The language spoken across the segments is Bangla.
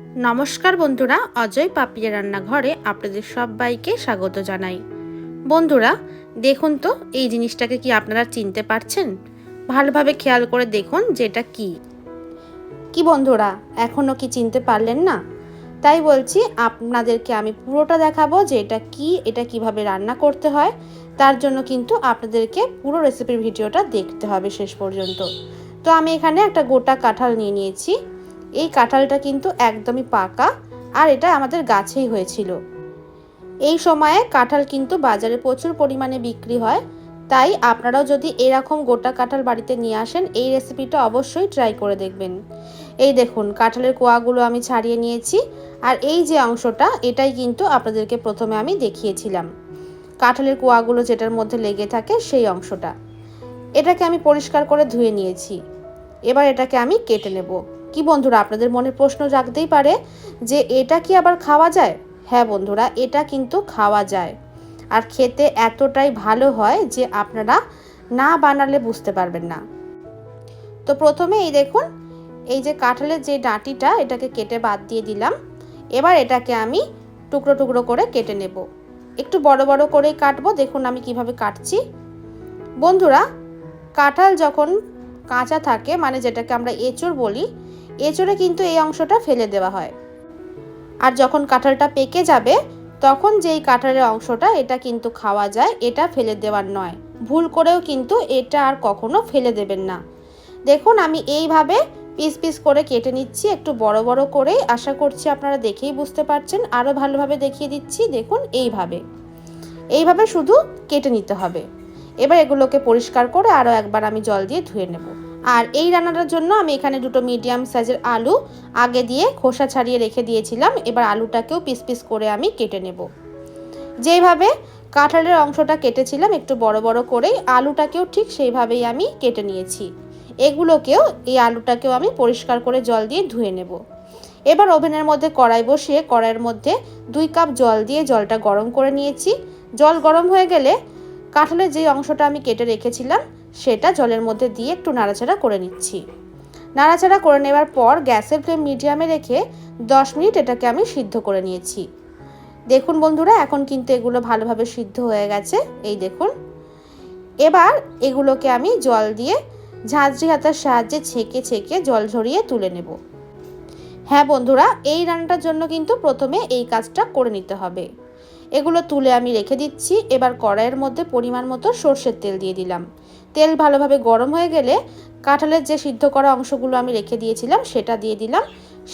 নমস্কার বন্ধুরা, অজয় পাপিয়া রান্নাঘরে আপনাদের সবাইকে স্বাগত জানাই। বন্ধুরা দেখুন তো, এই জিনিসটাকে কি আপনারা চিনতে পারছেন? ভালোভাবে খেয়াল করে দেখুন যে এটা কি। কি বন্ধুরা, এখনও কি চিনতে পারলেন না? তাই বলছি, আপনাদেরকে আমি পুরোটা দেখাবো যে এটা কি, এটা কিভাবে রান্না করতে হয়। তার জন্য কিন্তু আপনাদেরকে পুরো রেসিপির ভিডিওটা দেখতে হবে শেষ পর্যন্ত। তো আমি এখানে একটা গোটা কাঁঠাল নিয়ে নিয়েছি। এই কাঁঠালটা কিন্তু একদমই পাকা, আর এটা আমাদের গাছেই হয়েছিল। এই সময়ে কাঁঠাল কিন্তু বাজারে প্রচুর পরিমাণে বিক্রি হয়, তাই আপনারাও যদি এরকম গোটা কাঁঠাল বাড়িতে নিয়ে আসেন, এই রেসিপিটা অবশ্যই ট্রাই করে দেখবেন। এই দেখুন, কাঁঠালের কোয়াগুলো আমি ছাড়িয়ে নিয়েছি, আর এই যে অংশটা, এটাই কিন্তু আপনাদেরকে প্রথমে আমি দেখিয়েছিলাম। কাঁঠালের কোয়াগুলো যেটার মধ্যে লেগে থাকে সেই অংশটা, এটাকে আমি পরিষ্কার করে ধুয়ে নিয়েছি। এবার এটাকে আমি কেটে নেব। কি বন্ধুরা, আপনাদের মনে প্রশ্ন জাগতেই পারে যে এটা কি আবার খাওয়া যায়? হ্যাঁ বন্ধুরা, এটা কিন্তু খাওয়া যায়, আর খেতে এতটাই ভালো হয় যে আপনারা না বানালে বুঝতে পারবেন না। তো প্রথমে এই দেখুন, এই যে কাঁঠালের যে ডাঁটিটা, এটাকে কেটে বাদ দিয়ে দিলাম। এবার এটাকে আমি টুকরো টুকরো করে কেটে নেব। একটু বড় বড় করেই কাটবো। দেখুন আমি কিভাবে কাটছি। বন্ধুরা, কাঁঠাল যখন কাঁচা থাকে, মানে যেটাকে আমরা এঁচোড় বলি, এঁচোড়ে কিন্তু এই অংশটা ফেলে দেওয়া হয়। আর যখন কাঁঠালটা পেকে যাবে, তখন যেই কাঁঠালের অংশটা, এটা কিন্তু খাওয়া যায়, এটা ফেলে দেওয়ার নয়। ভুল করেও কিন্তু এটা আর কখনো ফেলে দেবেন না। দেখুন আমি এইভাবে পিস পিস করে কেটে নিচ্ছি, একটু বড় বড় করেই। আশা করছি আপনারা দেখেই বুঝতে পারছেন। আরও ভালোভাবে দেখিয়ে দিচ্ছি। দেখুন এইভাবে শুধু কেটে নিতে হবে। এবার এগুলোকে পরিষ্কার করে আরও একবার আমি জল দিয়ে ধুয়ে নেব। আর এই রান্নাটার জন্য আমি এখানে দুটো মিডিয়াম সাইজের আলু আগে দিয়ে খোসা ছাড়িয়ে রেখে দিয়েছিলাম। এবার আলুটাকেও পিস পিস করে আমি কেটে নেব। যেইভাবে কাঁঠালের অংশটা কেটেছিলাম একটু বড় বড় করেই, আলুটাকেও ঠিক সেইভাবেই আমি কেটে নিয়েছি। এই আলুটাকেও আমি পরিষ্কার করে জল দিয়ে ধুয়ে নেব। এবার ওভেনের মধ্যে কড়াই বসিয়ে কড়াইয়ের মধ্যে 2 কাপ জল দিয়ে জলটা গরম করে নিয়েছি। জল গরম হয়ে গেলে কাঁঠালের যে অংশটা আমি কেটে রেখেছিলাম, সেটা জলের মধ্যে দিয়ে একটু নাড়াচাড়া করে নিচ্ছি। নাড়াচাড়া করে নেওয়ার পর গ্যাসের ফ্লেম মিডিয়ামে রেখে 10 মিনিট এটাকে আমি সিদ্ধ করে নিয়েছি। দেখুন বন্ধুরা, এখন কিন্তু এগুলো ভালোভাবে সিদ্ধ হয়ে গেছে। এই দেখুন, এবার এগুলোকে আমি জল দিয়ে ঝাঁঝরি হাতার সাহায্যে ছেঁকে ছেঁকে জল ঝরিয়ে তুলে নেব। হ্যাঁ বন্ধুরা, এই রান্নাটার জন্য কিন্তু প্রথমে এই কাজটা করে নিতে হবে। এগুলো তুলে আমি রেখে দিচ্ছি। এবার কড়াইয়ের মধ্যে পরিমাণ মতো সর্ষের তেল দিয়ে দিলাম। তেল ভালোভাবে গরম হয়ে গেলে কাঁঠালের যে সিদ্ধ করা অংশগুলো আমি রেখে দিয়েছিলাম, সেটা দিয়ে দিলাম।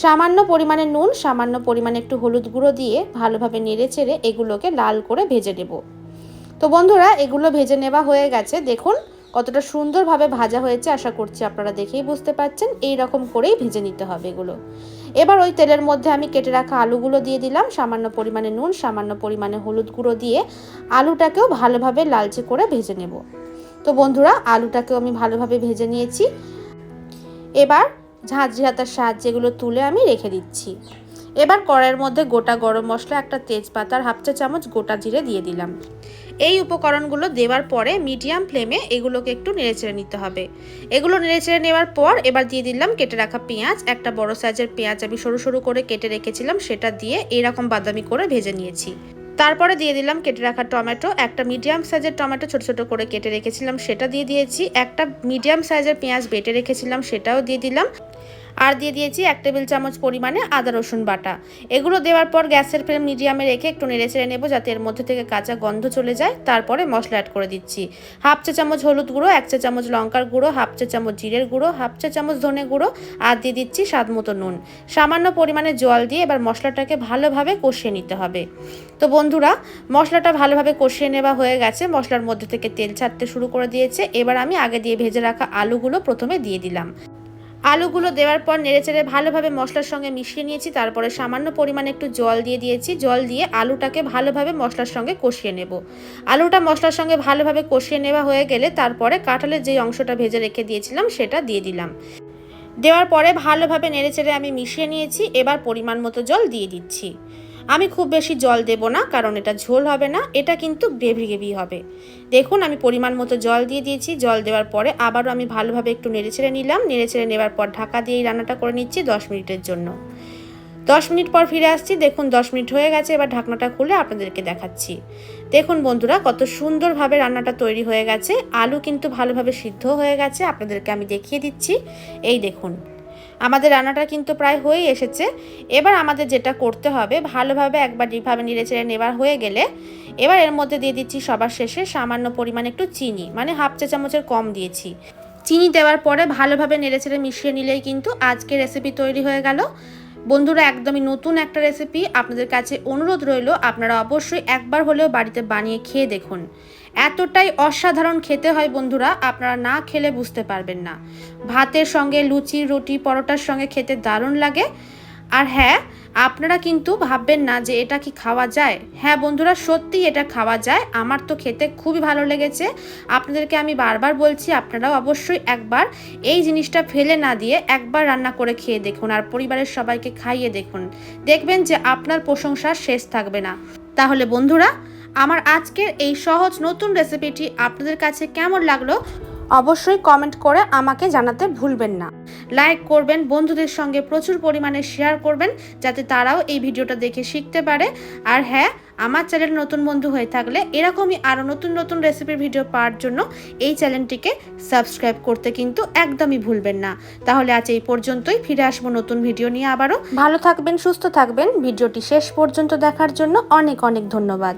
সামান্য পরিমাণে নুন, সামান্য পরিমাণে একটু হলুদ গুঁড়ো দিয়ে ভালোভাবে নেড়ে চেড়ে এগুলোকে লাল করে ভেজে নেব। তো বন্ধুরা, এগুলো ভেজে নেওয়া হয়ে গেছে। দেখুন কতটা সুন্দরভাবে ভাজা হয়েছে। আশা করছি আপনারা দেখেই বুঝতে পারছেন। এই রকম করেই ভেজে নিতে হবে এগুলো। এবার ওই তেলের মধ্যে আমি কেটে রাখা আলুগুলো দিয়ে দিলাম। সামান্য পরিমাণে নুন, সামান্য পরিমাণে হলুদ গুঁড়ো দিয়ে আলুটাকেও ভালোভাবে লালচে করে ভেজে নেব। তো বন্ধুরা, আলুটাকেও আমি ভালোভাবে ভেজে নিয়েছি। এবার ঝাঁঝরি হাতার সাহায্যে এগুলো তুলে আমি রেখে দিচ্ছি। এবার কড়াইয়ের মধ্যে গোটা গরম মশলা, একটা তেজপাতার হাফ চা চামচ গোটা জিরে দিয়ে দিলাম। এই উপকরণগুলো দেওয়ার পরে মিডিয়াম ফ্লেমে এগুলোকে একটু নেড়েচেড়ে নিতে হবে। এগুলো নেড়েচেড়ে নেওয়ার পর এবার দিয়ে দিলাম কেটে রাখা পেঁয়াজ। একটা বড় সাইজের পেঁয়াজ আমি সরু সরু করে কেটে রেখেছিলাম, সেটা দিয়ে এরকম বাদামি করে ভেজে নিয়েছি। তারপরে দিয়ে দিলাম কেটে রাখা টমেটো। একটা মিডিয়াম সাইজের টমেটো ছোট ছোট করে কেটে রেখেছিলাম, সেটা দিয়ে দিয়েছি। একটা মিডিয়াম সাইজের পেঁয়াজ বেটে রেখেছিলাম, সেটাও দিয়ে দিলাম। আর দিয়ে দিয়েছি 1 টেবিল চামচ পরিমাণে আদা রসুন বাটা। এগুলো দেওয়ার পর গ্যাসের ফ্লেম মিডিয়ামে রেখে একটু নেড়ে চেড়ে নেব, যাতে এর মধ্যে থেকে কাঁচা গন্ধ চলে যায়। তারপরে মশলা অ্যাড করে দিচ্ছি। হাফ চা চামচ হলুদ গুঁড়ো, 1 চা চামচ লঙ্কার গুঁড়ো, হাফ চা চামচ জিরের গুঁড়ো, হাফ চা চামচ ধনে গুঁড়ো, আর দিয়ে দিচ্ছি স্বাদ মতো নুন। সামান্য পরিমাণে জল দিয়ে এবার মশলাটাকে ভালোভাবে কষিয়ে নিতে হবে। তো বন্ধুরা, মশলাটা ভালোভাবে কষিয়ে নেওয়া হয়ে গেছে। মশলার মধ্যে থেকে তেল ছাড়তে শুরু করে দিয়েছে। এবার আমি আগে দিয়ে ভেজে রাখা আলুগুলো প্রথমে দিয়ে দিলাম। আলুগুলো দেওয়ার পর নেড়েচেড়ে ভালোভাবে মশলার সঙ্গে মিশিয়ে নিয়েছি। তারপরে সামান্য পরিমাণে একটু জল দিয়ে দিয়েছি। জল দিয়ে আলুটাকে ভালোভাবে মশলার সঙ্গে কষিয়ে নেব। আলুটা মশলার সঙ্গে ভালোভাবে কষিয়ে নেওয়া হয়ে গেলে তারপরে কাঁঠালের যে অংশটা ভেজে রেখে দিয়েছিলাম, সেটা দিয়ে দিলাম। দেওয়ার পরে ভালোভাবে নেড়েচেড়ে আমি মিশিয়ে নিয়েছি। এবার পরিমাণ মতো জল দিয়ে দিচ্ছি। আমি খুব বেশি জল দেব না, কারণ এটা ঝোল হবে না, এটা কিন্তু গ্রেভি হবে। দেখুন আমি পরিমাণ মতো জল দিয়ে দিয়েছি। জল দেওয়ার পরে আবারও আমি ভালোভাবে একটু নেড়েচেড়ে নিলাম। নেড়েচেড়ে নেওয়ার পর ঢাকা দিয়ে এই রান্নাটা করে নিচ্ছি 10 মিনিটের জন্য। 10 মিনিট পর ফিরে আসছি। দেখুন 10 মিনিট হয়ে গেছে। এবার ঢাকনাটা খুলে আপনাদেরকে দেখাচ্ছি। দেখুন বন্ধুরা, কত সুন্দরভাবে রান্নাটা তৈরি হয়ে গেছে। আলু কিন্তু ভালোভাবে সিদ্ধ হয়ে গেছে। আপনাদেরকে আমি দেখিয়ে দিচ্ছি। এই দেখুন, আমাদের রান্নাটা কিন্তু প্রায় হয়েই এসেছে। এবার আমাদের যেটা করতে হবে, ভালোভাবে একবার যেভাবে নেড়েচেড়ে নেবার হয়ে গেলে এবার এর মধ্যে দিয়ে দিচ্ছি সবার শেষে সামান্য পরিমাণে একটু চিনি, মানে হাফ চা চামচের কম দিয়েছি। চিনি দেওয়ার পরে ভালোভাবে নেড়েচেড়ে মিশিয়ে নিলেই কিন্তু আজকের রেসিপি তৈরি হয়ে গেল। বন্ধুরা, একদমই নতুন একটা রেসিপি। আপনাদের কাছে অনুরোধ রইল, আপনারা অবশ্যই একবার হলেও বাড়িতে বানিয়ে খেয়ে দেখুন। এতটাই অসাধারণ খেতে হয় বন্ধুরা, আপনারা না খেলে বুঝতে পারবেন না। ভাতের সঙ্গে, লুচি, রুটি, পরোটার সঙ্গে খেতে দারুণ লাগে। আর হ্যাঁ, আপনারা কিন্তু ভাববেন না যে এটা কি খাওয়া যায়। হ্যাঁ বন্ধুরা, সত্যি এটা খাওয়া যায়। আমার তো খেতে খুবই ভালো লেগেছে। আপনাদেরকে আমি বারবার বলছি, আপনারাও অবশ্যই একবার এই জিনিসটা ফেলে না দিয়ে একবার রান্না করে খেয়ে দেখুন আর পরিবারের সবাইকে খাইয়ে দেখুন। দেখবেন যে আপনার প্রশংসার শেষ থাকবে না। তাহলে বন্ধুরা, আমার আজকের এই সহজ নতুন রেসিপিটি আপনাদের কাছে কেমন লাগলো অবশ্যই কমেন্ট করে আমাকে জানাতে ভুলবেন না। লাইক করবেন, বন্ধুদের সঙ্গে প্রচুর পরিমাণে শেয়ার করবেন, যাতে তারাও এই ভিডিওটা দেখে শিখতে পারে। আর হ্যাঁ, আমার চ্যানেল নতুন বন্ধু হয়ে থাকলে এরকমই আরও নতুন নতুন রেসিপির ভিডিও পাওয়ার জন্য এই চ্যানেলটিকে সাবস্ক্রাইব করতে কিন্তু একদমই ভুলবেন না। তাহলে আজ এই পর্যন্তই, ফিরে আসবো নতুন ভিডিও নিয়ে আবারও। ভালো থাকবেন, সুস্থ থাকবেন। ভিডিওটি শেষ পর্যন্ত দেখার জন্য অনেক অনেক ধন্যবাদ।